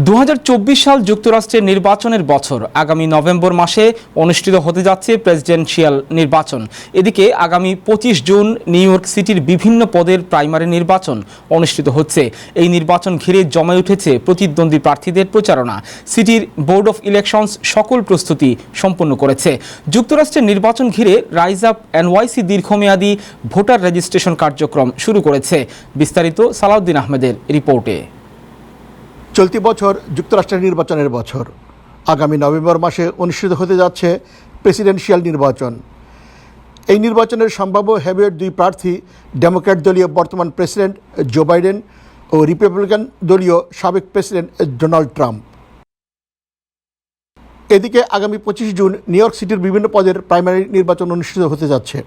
2024 সাল যুক্তরাষ্ট্রের নির্বাচনের বছর। আগামী নভেম্বর মাসে অনুষ্ঠিত হতে যাচ্ছে প্রেসিডেন্সিয়াল নির্বাচন। এদিকে আগামী 25 জুন নিউ ইয়র্ক সিটির বিভিন্ন পদের প্রাইমারি নির্বাচন অনুষ্ঠিত হচ্ছে। এই নির্বাচন ঘিরে জমে উঠেছে প্রতিদ্বন্দ্বী প্রার্থীদের প্রচারণা। সিটির বোর্ড অফ ইলেকশনস সকল প্রস্তুতি সম্পন্ন করেছে। যুক্তরাষ্ট্রের নির্বাচন ঘিরে রাইজ আপ এনওয়াইসি দীর্ঘমেয়াদী ভোটার রেজিস্ট্রেশন কার্যক্রম শুরু করেছে। বিস্তারিত সালাউদ্দিন আহমেদের রিপোর্টে। চলতি বছর যুক্তরাষ্ট্রের নির্বাচনের বছর। আগামী নভেম্বর মাসে অনুষ্ঠিত হতে যাচ্ছে প্রেসিডেন্সিয়াল নির্বাচন। এই নির্বাচনের সম্ভাব্য হেভিওয়েট দুই প্রার্থী ডেমোক্র্যাট দলীয় বর্তমান প্রেসিডেন্ট জো বাইডেন ও রিপাবলিকান দলীয় সাবেক প্রেসিডেন্ট ডোনাল্ড ট্রাম্প। এদিকে আগামী 25 জুন নিউ ইয়র্ক সিটির বিভিন্ন পদের প্রাইমারি নির্বাচন অনুষ্ঠিত হতে যাচ্ছে।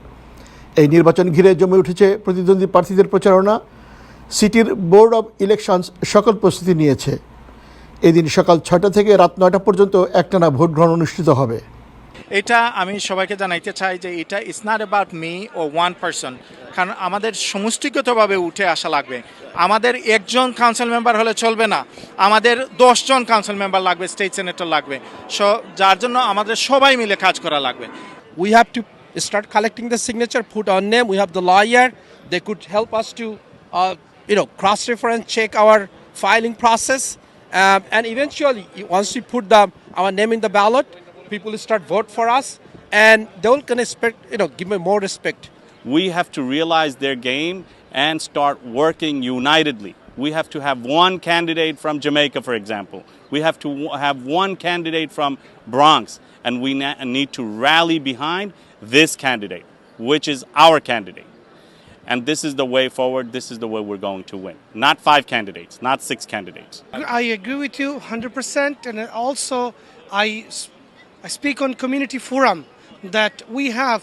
এই নির্বাচন ঘিরে জমে উঠেছে প্রতিদ্বন্দ্বী প্রার্থীদের প্রচারণা। সিটির বোর্ড অব ইলেকশনস সকল প্রস্তুতি নিয়েছে। এদিন সকাল 6টা থেকে রাত 9টা পর্যন্ত একটানা ভোট গ্রহণ অনুষ্ঠিত হবে। এটা আমি সবাইকে জানাইতে চাই যে এটা ইটস নট অ্যাবাউট মি ও ওয়ান পারসন, কারণ আমাদের সমষ্টিগতভাবে উঠে আসা লাগবে। আমাদের একজন কাউন্সিল মেম্বার হলে চলবে না, আমাদের 10 জন কাউন্সিল মেম্বার লাগবে, স্টেট সেনেটর লাগবে। যার জন্য আমাদের সবাই মিলে কাজ করা লাগবে। We have to start collecting the signature, put our name. We have the lawyer. They could help us to cross-reference, check our filing process, and eventually, once we put our name in the ballot, people will start vote for us, and they will can expect, give me more respect. We have to realize their game and start working unitedly. We have to have one candidate from Jamaica, for example. We have to have one candidate from Bronx, and we need to rally behind this candidate, which is our candidate. And this is the way forward. This is the way we're going to win. Not 5 candidates, not 6 candidates. I agree with you 100%. And also, I speak on community forum that we have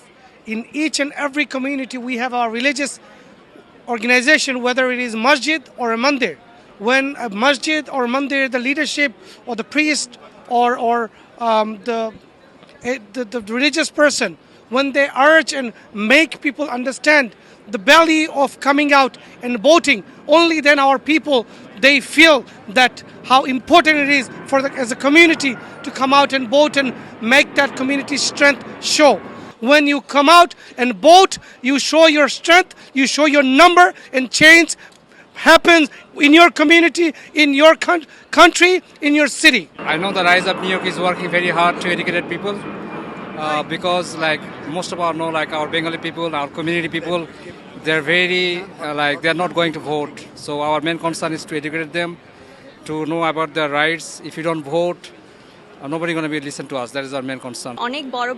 in each and every community, we have our religious organization, whether it is masjid or a mandir. When a masjid or mandir, the leadership or the priest or the religious person, when they urge and make people understand the value of coming out and voting, only then our people, they feel that how important it is for as a community to come out and vote and make that community strength show. When you come out and vote, you show your strength, you show your number, and change happens in your community, in your country, in your city. I know the Rise Up New York is working very hard to educate people because most of our Bengali people, our community people, they're very they're not going to vote. So our main concern is to educate them, to know about their rights. If you don't vote, nobody going to be listen to us. That is our main concern. অনেক বড়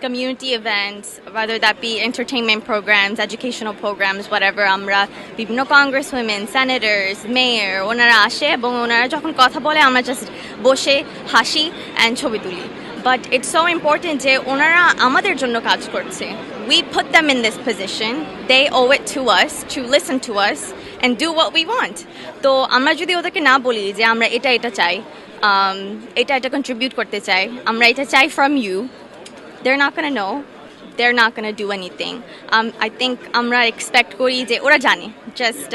community events, whether that be entertainment programs, educational programs, whatever, আমরা বিভিন্ন কংগ্রেসউইমেন, সেনেটরস, mayor ওনারা আসে এবং ওনারা যখন কথা বলে আমরা জাস্ট বসে হাসি অ্যান্ড ছবি তুলি। But it's so important যে ওনারা আমাদের জন্য কাজ করছে। We put them in this position. They owe it to us to listen to us and do what we want. তো আমরা যদি ওদেরকে না বলি যে আমরা এটা চাই, এটা কন্ট্রিবিউট করতে চাই, আমরা এটা চাই from you, they're not going to know. They're not going to do anything. I think আমরা এক্সপেক্ট করি যে ওরা জানে, জাস্ট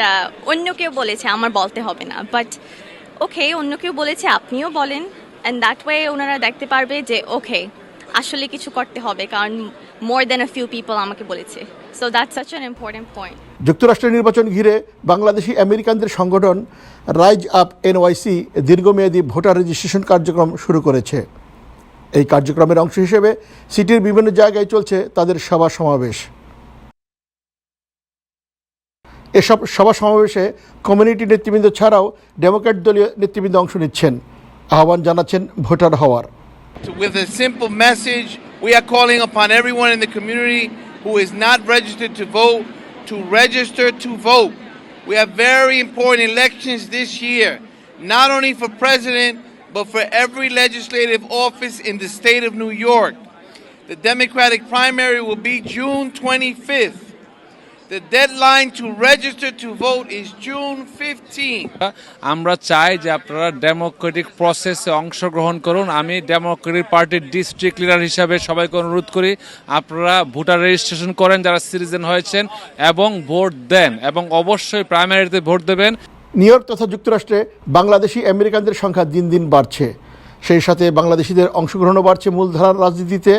অন্য কেউ বলেছে আমার বলতে হবে না, বাট ওকে অন্য কেউ বলেছে আপনিও বলেন, and that way ওনারা দেখতে পারবে যে ওকে আসলে কিছু করতে হবে, কারণ more than a few people আমাকে বলেছে. So that's such an important point. যুক্তরাষ্ট্রের নির্বাচন ঘিরে বাংলাদেশি আমেরিকানদের সংগঠন রাইজ আপ এনওয়াইসি দীর্ঘমেয়াদী ভোটার রেজিস্ট্রেশন কার্যক্রম শুরু করেছে। এই কার্যক্রমের অংশ হিসেবে সিটির বিভিন্ন জায়গায় চলছে তাদের সভা সমাবেশ। এসব সভা সমাবেশে কমিউনিটি নেতৃবৃন্দ ছাড়াও ডেমোক্র্যাট দলীয় নেতৃবৃন্দ অংশ নিচ্ছেন, আহ্বান জানাচ্ছেন ভোটার হওয়ার। With a simple message, we are calling upon everyone in the community who is not registered to vote to register to vote. We have very important elections this year, not only for president, but for every legislative office in the state of New York. The Democratic primary will be June 25th. The deadline to register to vote is June 15th. আমরা চাই যে আপনারা Democratic প্রসেসে অংশগ্রহণ করুন। আমি Democratic পার্টির district leader হিসাবে সবাইকে অনুরোধ করি আপনারা ভোটার রেজিস্ট্রেশন করেন যারা সিটিজেন হয়েছেন এবং ভোট দেন, এবং অবশ্যই প্রাইমারিতে ভোট দেবেন। নিউ ইয়র্ক তথা যুক্তরাষ্ট্রে বাংলাদেশি আমেরিকানদের সংখ্যা দিন দিন বাড়ছে। সেই সাথে বাংলাদেশিদের অংশগ্রহণও বাড়ছে মূলধারার রাজনীতিতে।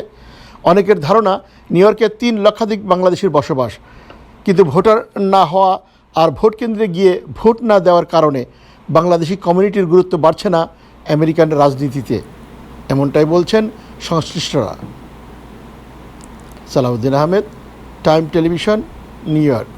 অনেকের ধারণা নিউ ইয়র্কে 3 লক্ষাধিক বাংলাদেশির বসবাস, কিন্তু ভোটার না হওয়া আর ভোট কেন্দ্রে গিয়ে ভোট না দেওয়ার কারণে বাংলাদেশি কমিউনিটির গুরুত্ব বাড়ছে না আমেরিকান রাজনীতিতে, এমনটাই বলছেন সংশ্লিষ্টরা। Salahuddin Ahmed, Time Television, New York.